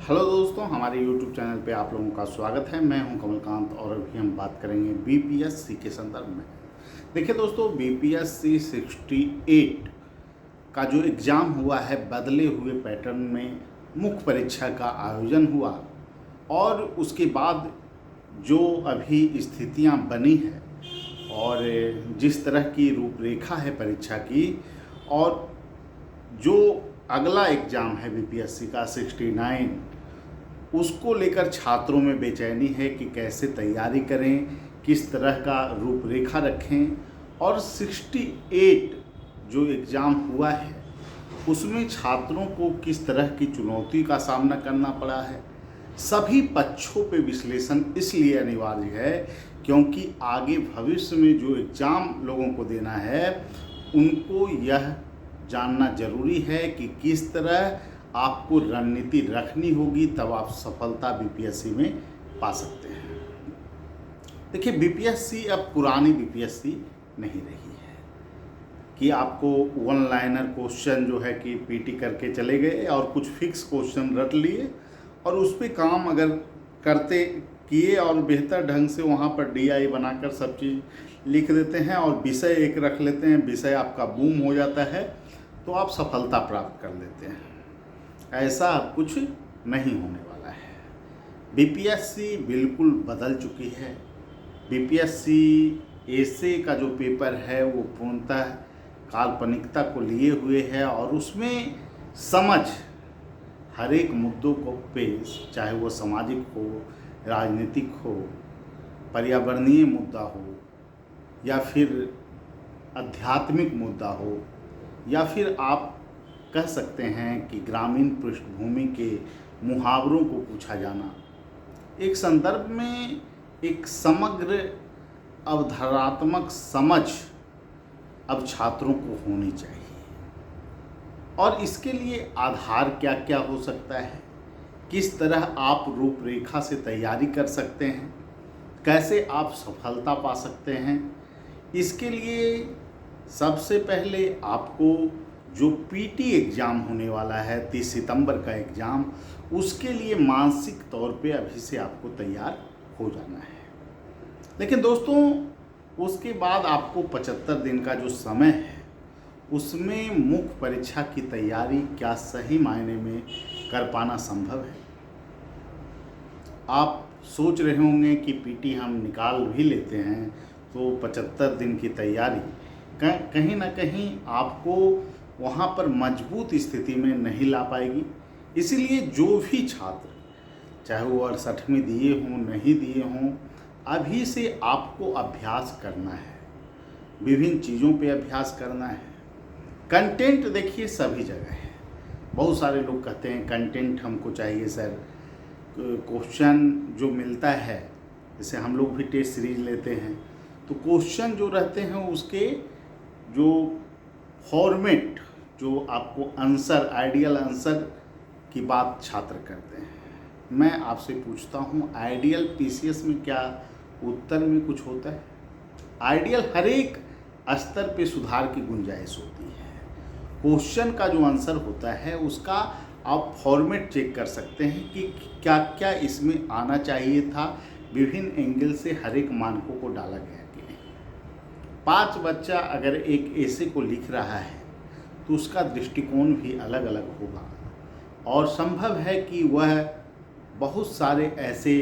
Hello दोस्तों, हमारे YouTube channel पे आप लोगों का स्वागत है। मैं हूं कमलकांत और अभी हम बात करेंगे बीपीएससी के संदर्भ में। देखिए दोस्तों, बीपीएससी 68 का जो एग्ज़ाम हुआ है, बदले हुए पैटर्न में मुख्य परीक्षा का आयोजन हुआ और उसके बाद जो अभी स्थितियां बनी है और जिस तरह की रूपरेखा है परीक्षा की, और जो अगला एग्ज़ाम है बीपीएससी का 69, उसको लेकर छात्रों में बेचैनी है कि कैसे तैयारी करें, किस तरह का रूपरेखा रखें। और 68 जो एग्ज़ाम हुआ है उसमें छात्रों को किस तरह की चुनौती का सामना करना पड़ा है। सभी पक्षों पे विश्लेषण इसलिए अनिवार्य है क्योंकि आगे भविष्य में जो एग्ज़ाम लोगों को देना है उनको यह जानना जरूरी है कि किस तरह आपको रणनीति रखनी होगी, तब आप सफलता बीपीएससी में पा सकते हैं। देखिए, बीपीएससी अब पुरानी बीपीएससी नहीं रही है कि आपको वन लाइनर क्वेश्चन जो है कि पीटी करके चले गए और कुछ फिक्स क्वेश्चन रट लिए और उस पर काम अगर करते किए और बेहतर ढंग से वहाँ पर डीआई बनाकर सब चीज़ लिख देते हैं और विषय एक रख लेते हैं, विषय आपका बूम हो जाता है तो आप सफलता प्राप्त कर लेते हैं। ऐसा कुछ नहीं होने वाला है। बीपीएससी बिल्कुल बदल चुकी है। बीपीएससी एसे का जो पेपर है वो पूर्णतः काल्पनिकता को लिए हुए है और उसमें समझ हर एक मुद्दों को पेश, चाहे वो सामाजिक हो, राजनीतिक हो, पर्यावरणीय मुद्दा हो या फिर आध्यात्मिक मुद्दा हो या फिर आप कह सकते हैं कि ग्रामीण पृष्ठभूमि के मुहावरों को पूछा जाना, एक संदर्भ में एक समग्र अवधारणात्मक समझ अब छात्रों को होनी चाहिए। और इसके लिए आधार क्या क्या हो सकता है, किस तरह आप रूपरेखा से तैयारी कर सकते हैं, कैसे आप सफलता पा सकते हैं। इसके लिए सबसे पहले आपको जो पीटी एग्ज़ाम होने वाला है 30 सितंबर का एग्ज़ाम, उसके लिए मानसिक तौर पे अभी से आपको तैयार हो जाना है। लेकिन दोस्तों, उसके बाद आपको 75 दिन का जो समय है उसमें मुख्य परीक्षा की तैयारी क्या सही मायने में कर पाना संभव है। आप सोच रहे होंगे कि पीटी हम निकाल भी लेते हैं तो 75 दिन की तैयारी कहीं ना कहीं आपको वहाँ पर मजबूत स्थिति में नहीं ला पाएगी। इसीलिए जो भी छात्र, चाहे वो 68वीं दिए हों नहीं दिए हों, अभी से आपको अभ्यास करना है, विभिन्न चीज़ों पे अभ्यास करना है। कंटेंट देखिए सभी जगह है। बहुत सारे लोग कहते हैं कंटेंट हमको चाहिए सर, क्वेश्चन जो मिलता है, जैसे हम लोग भी टेस्ट सीरीज लेते हैं तो क्वेश्चन जो रहते हैं उसके जो फॉर्मेट, जो आपको आंसर, आइडियल आंसर की बात छात्र करते हैं। मैं आपसे पूछता हूँ, आइडियल पीसीएस में क्या उत्तर में कुछ होता है? आइडियल हर एक स्तर पे सुधार की गुंजाइश होती है। क्वेश्चन का जो आंसर होता है उसका आप फॉर्मेट चेक कर सकते हैं कि क्या क्या इसमें आना चाहिए था, विभिन्न एंगल से हर एक मानकों को डाला गया कि नहीं। 5 बच्चा अगर एक ऐसे को लिख रहा है तो उसका दृष्टिकोण भी अलग अलग होगा और संभव है कि वह बहुत सारे ऐसे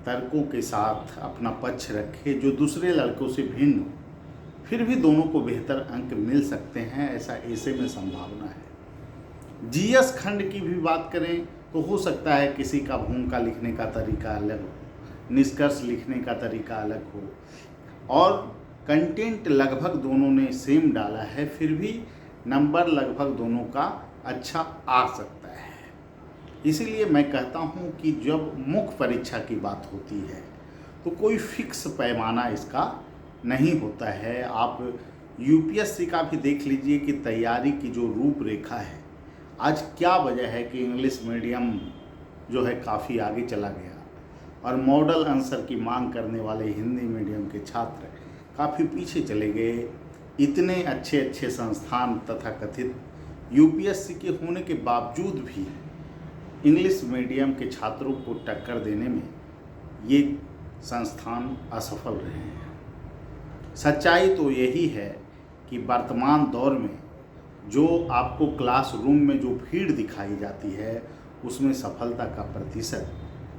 तर्कों के साथ अपना पक्ष रखे जो दूसरे लड़कों से भिन्न हो, फिर भी दोनों को बेहतर अंक मिल सकते हैं, ऐसा ऐसे में संभावना है। जीएस खंड की भी बात करें तो हो सकता है किसी का भूमिका लिखने का तरीका अलग हो, निष्कर्ष लिखने का तरीका अलग हो और कंटेंट लगभग दोनों ने सेम डाला है, फिर भी नंबर लगभग दोनों का अच्छा आ सकता है। इसीलिए मैं कहता हूँ कि जब मुख्य परीक्षा की बात होती है तो कोई फिक्स पैमाना इसका नहीं होता है। आप यूपीएससी का भी देख लीजिए कि तैयारी की जो रूपरेखा है, आज क्या वजह है कि इंग्लिश मीडियम जो है काफ़ी आगे चला गया और मॉडल आंसर की मांग करने वाले हिंदी मीडियम के छात्र काफ़ी पीछे चले गए। इतने अच्छे अच्छे संस्थान तथा कथित यूपीएससी के होने के बावजूद भी इंग्लिश मीडियम के छात्रों को टक्कर देने में ये संस्थान असफल रहे हैं। सच्चाई तो यही है कि वर्तमान दौर में जो आपको क्लासरूम में जो भीड़ दिखाई जाती है उसमें सफलता का प्रतिशत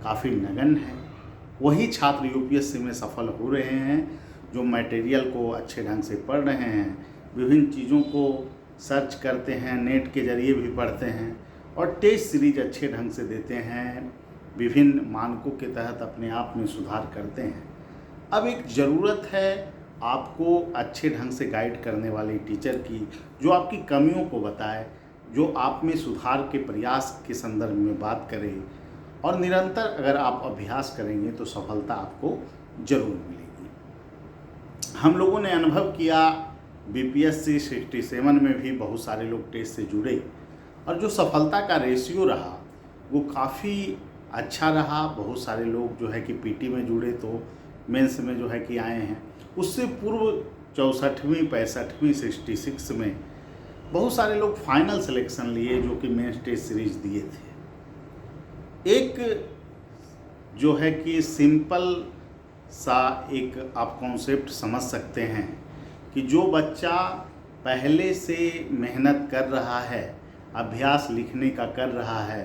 काफ़ी नगण्य है। वही छात्र यूपीएससी में सफल हो रहे हैं जो मटेरियल को अच्छे ढंग से पढ़ रहे हैं, विभिन्न चीज़ों को सर्च करते हैं, नेट के ज़रिए भी पढ़ते हैं और टेस्ट सीरीज अच्छे ढंग से देते हैं, विभिन्न मानकों के तहत अपने आप में सुधार करते हैं। अब एक ज़रूरत है आपको अच्छे ढंग से गाइड करने वाले टीचर की, जो आपकी कमियों को बताए, जो आप में सुधार के प्रयास के संदर्भ में बात करे, और निरंतर अगर आप अभ्यास करेंगे तो सफलता आपको जरूर मिलेगी। हम लोगों ने अनुभव किया बीपीएससी 67 में भी बहुत सारे लोग टेस्ट से जुड़े और जो सफलता का रेशियो रहा वो काफ़ी अच्छा रहा। बहुत सारे लोग जो है कि पीटी में जुड़े तो मेंस में जो है कि आए हैं। उससे पूर्व 64वीं 65वीं 66 में बहुत सारे लोग फाइनल सिलेक्शन लिए जो कि मेंस टेस्ट सीरीज दिए थे। एक जो है कि सिंपल सा एक आप कॉन्सेप्ट समझ सकते हैं कि जो बच्चा पहले से मेहनत कर रहा है, अभ्यास लिखने का कर रहा है,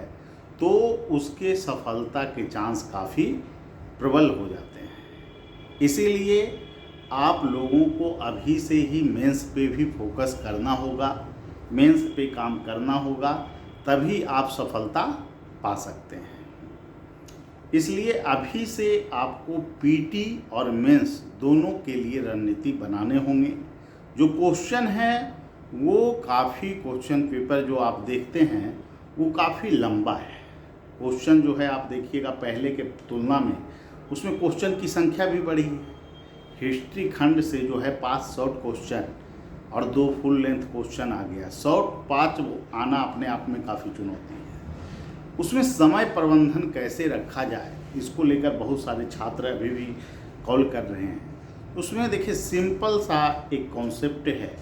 तो उसके सफलता के चांस काफ़ी प्रबल हो जाते हैं। इसीलिए आप लोगों को अभी से ही मेंस पे भी फोकस करना होगा, मेंस पे काम करना होगा, तभी आप सफलता पा सकते हैं। इसलिए अभी से आपको पीटी और मेंस दोनों के लिए रणनीति बनाने होंगे। जो क्वेश्चन है वो काफ़ी, क्वेश्चन पेपर जो आप देखते हैं वो काफ़ी लंबा है। क्वेश्चन जो है आप देखिएगा पहले के तुलना में उसमें क्वेश्चन की संख्या भी बढ़ी है। हिस्ट्री खंड से जो है 5 शॉर्ट क्वेश्चन और 2 फुल लेंथ क्वेश्चन आ गया। शॉर्ट 5 आना अपने आप में काफ़ी चुनौती है। उसमें समय प्रबंधन कैसे रखा जाए, इसको लेकर बहुत सारे छात्र अभी भी कॉल कर रहे हैं। उसमें देखिए सिंपल सा एक कॉन्सेप्ट है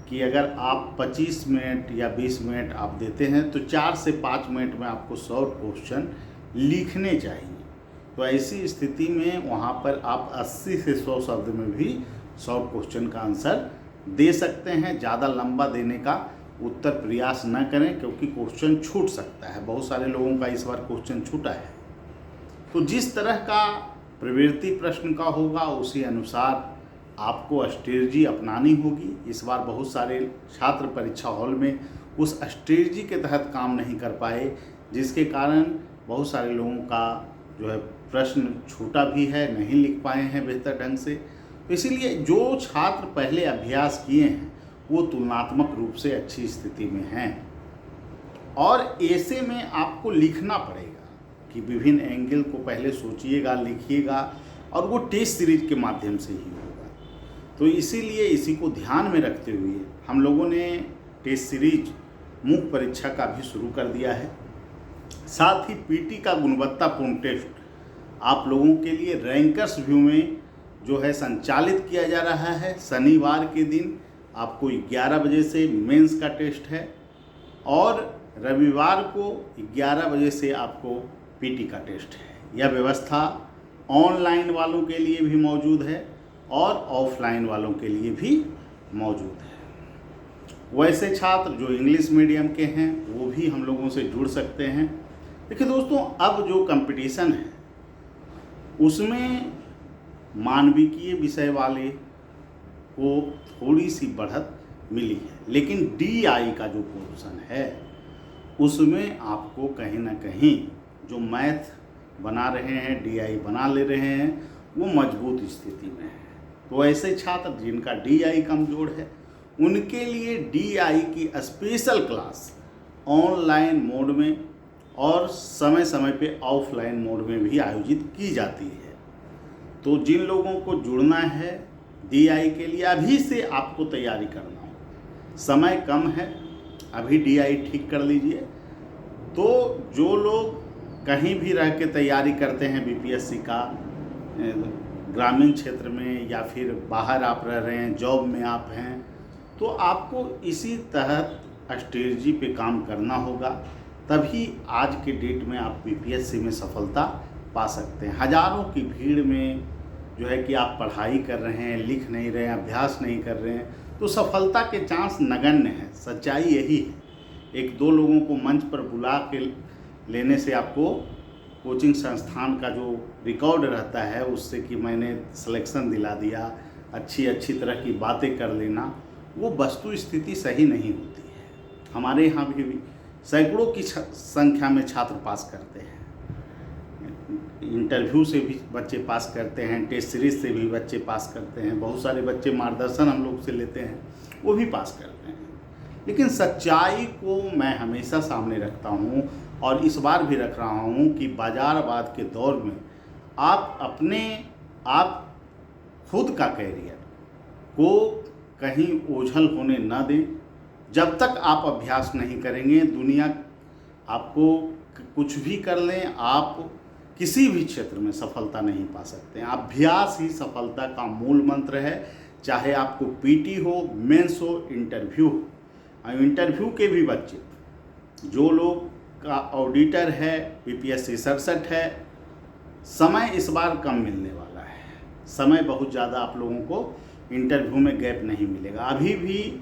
कि अगर आप 25 मिनट या 20 मिनट आप देते हैं तो 4 से 5 मिनट में आपको शॉर्ट क्वेश्चन लिखने चाहिए। तो ऐसी स्थिति में वहाँ पर आप 80 से 100 शब्द में भी शॉर्ट क्वेश्चन का आंसर दे सकते हैं। ज़्यादा लंबा देने का उत्तर प्रयास न करें क्योंकि क्वेश्चन छूट सकता है। बहुत सारे लोगों का इस बार क्वेश्चन छूटा है। तो जिस तरह का प्रवृत्ति प्रश्न का होगा उसी अनुसार आपको स्ट्रेटजी अपनानी होगी। इस बार बहुत सारे छात्र परीक्षा हॉल में उस स्ट्रेटजी के तहत काम नहीं कर पाए, जिसके कारण बहुत सारे लोगों का जो है प्रश्न छूटा भी है, नहीं लिख पाए हैं बेहतर ढंग से। तो इसीलिए जो छात्र पहले अभ्यास किए हैं वो तुलनात्मक रूप से अच्छी स्थिति में हैं। और ऐसे में आपको लिखना पड़ेगा कि विभिन्न एंगल को पहले सोचिएगा, लिखिएगा, और वो टेस्ट सीरीज के माध्यम से ही होगा। तो इसीलिए इसी को ध्यान में रखते हुए हम लोगों ने टेस्ट सीरीज मुख्य परीक्षा का भी शुरू कर दिया है। साथ ही पीटी का गुणवत्तापूर्ण टेस्ट आप लोगों के लिए रैंकर्स व्यू में जो है संचालित किया जा रहा है। शनिवार के दिन आपको 11 बजे से मेंस का टेस्ट है और रविवार को 11 बजे से आपको पीटी का टेस्ट है। यह व्यवस्था ऑनलाइन वालों के लिए भी मौजूद है और ऑफलाइन वालों के लिए भी मौजूद है। वैसे छात्र जो इंग्लिश मीडियम के हैं वो भी हम लोगों से जुड़ सकते हैं। देखिए दोस्तों, अब जो कंपटीशन है उसमें मानविकीय विषय वाले को थोड़ी सी बढ़त मिली है, लेकिन डीआई का जो पोर्शन है उसमें आपको कहीं ना कहीं जो मैथ बना रहे हैं, डीआई बना ले रहे हैं, वो मजबूत स्थिति में है। तो ऐसे छात्र जिनका डीआई कमज़ोर है उनके लिए डीआई की स्पेशल क्लास ऑनलाइन मोड में और समय समय पे ऑफलाइन मोड में भी आयोजित की जाती है। तो जिन लोगों को जुड़ना है डीआई के लिए अभी से आपको तैयारी करना हो, समय कम है, अभी डीआई ठीक कर लीजिए। तो जो लोग कहीं भी रह के तैयारी करते हैं बीपीएससी का, ग्रामीण क्षेत्र में या फिर बाहर आप रह रहे हैं, जॉब में आप हैं, तो आपको इसी तहत स्ट्रेटजी पे काम करना होगा। तभी आज के डेट में आप बीपीएससी में सफलता पा सकते हैं। हज़ारों की भीड़ में जो है कि आप पढ़ाई कर रहे हैं, लिख नहीं रहे हैं, अभ्यास नहीं कर रहे हैं, तो सफलता के चांस नगण्य हैं। सच्चाई यही है। एक दो लोगों को मंच पर बुला के लेने से आपको कोचिंग संस्थान का जो रिकॉर्ड रहता है उससे कि मैंने सिलेक्शन दिला दिया, अच्छी तरह की बातें कर लेना, वो वस्तु स्थिति सही नहीं होती है। हमारे यहाँ भी सैकड़ों की संख्या में छात्र पास करते हैं, इंटरव्यू से भी बच्चे पास करते हैं, टेस्ट सीरीज से भी बच्चे पास करते हैं, बहुत सारे बच्चे मार्गदर्शन हम लोग से लेते हैं, वो भी पास करते हैं। लेकिन सच्चाई को मैं हमेशा सामने रखता हूँ और इस बार भी रख रहा हूँ कि बाजारवाद के दौर में आप खुद का कैरियर को कहीं ओझल होने न दें। जब तक आप अभ्यास नहीं करेंगे, दुनिया आपको कुछ भी कर लें, आप किसी भी क्षेत्र में सफलता नहीं पा सकते हैं। अभ्यास ही सफलता का मूल मंत्र है। चाहे आपको पीटी हो, मेंस हो, इंटरव्यू हो। इंटरव्यू के भी बच्चे, जो लोग का ऑडिटर है, बीपीएससी 67 है, समय इस बार कम मिलने वाला है। समय बहुत ज़्यादा आप लोगों को इंटरव्यू में गैप नहीं मिलेगा। अभी भी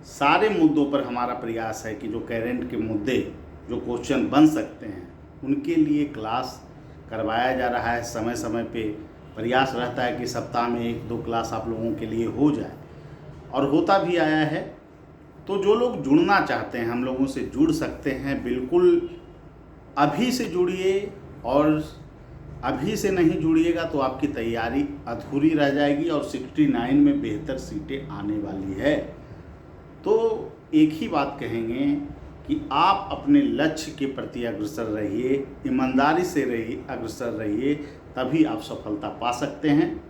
सारे मुद्दों पर हमारा प्रयास है कि जो करेंट के मुद्दे, जो क्वेश्चन बन सकते हैं, उनके लिए क्लास करवाया जा रहा है। समय समय पे प्रयास रहता है कि सप्ताह में 1-2 क्लास आप लोगों के लिए हो जाए, और होता भी आया है। तो जो लोग जुड़ना चाहते हैं, हम लोगों से जुड़ सकते हैं। बिल्कुल अभी से जुड़िए, और अभी से नहीं जुड़िएगा तो आपकी तैयारी अधूरी रह जाएगी और 69 में बेहतर सीटें आने वाली है। तो एक ही बात कहेंगे कि आप अपने लक्ष्य के प्रति अग्रसर रहिए, ईमानदारी से रहिए, अग्रसर रहिए, तभी आप सफलता पा सकते हैं।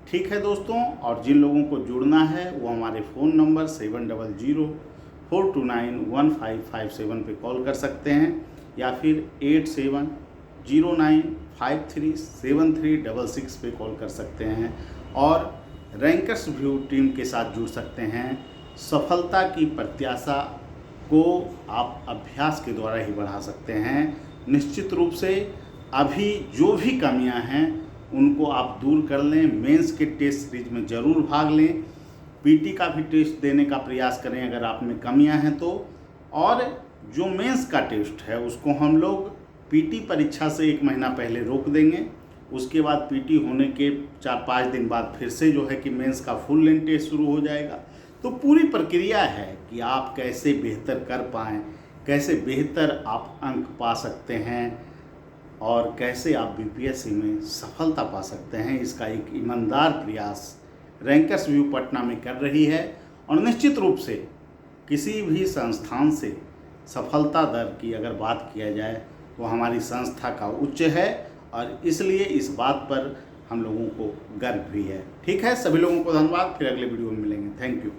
ठीक है दोस्तों, और जिन लोगों को जुड़ना है वो हमारे फ़ोन नंबर 7004291557 पे कॉल कर सकते हैं, या फिर 8709537366 पे कॉल कर सकते हैं, और रैंकर्स व्यू टीम के साथ जुड़ सकते हैं। सफलता की प्रत्याशा को आप अभ्यास के द्वारा ही बढ़ा सकते हैं। निश्चित रूप से अभी जो भी कमियां हैं उनको आप दूर कर लें। मेंस के टेस्ट सीरीज में ज़रूर भाग लें, पीटी का भी टेस्ट देने का प्रयास करें अगर आप में कमियां हैं तो। और जो मेंस का टेस्ट है उसको हम लोग पीटी परीक्षा से 1 महीना पहले रोक देंगे। उसके बाद पीटी होने के 4-5 दिन बाद फिर से जो है कि मेंस का फुल लेंथ टेस्ट शुरू हो जाएगा। तो पूरी प्रक्रिया है कि आप कैसे बेहतर कर पाएँ, कैसे बेहतर आप अंक पा सकते हैं, और कैसे आप बीपीएससी में सफलता पा सकते हैं। इसका एक ईमानदार प्रयास रैंकर्स व्यू पटना में कर रही है। और निश्चित रूप से किसी भी संस्थान से सफलता दर की अगर बात किया जाए तो हमारी संस्था का उच्च है, और इसलिए इस बात पर हम लोगों को गर्व भी है। ठीक है, सभी लोगों को धन्यवाद। फिर अगले वीडियो में मिलेंगे। Thank you.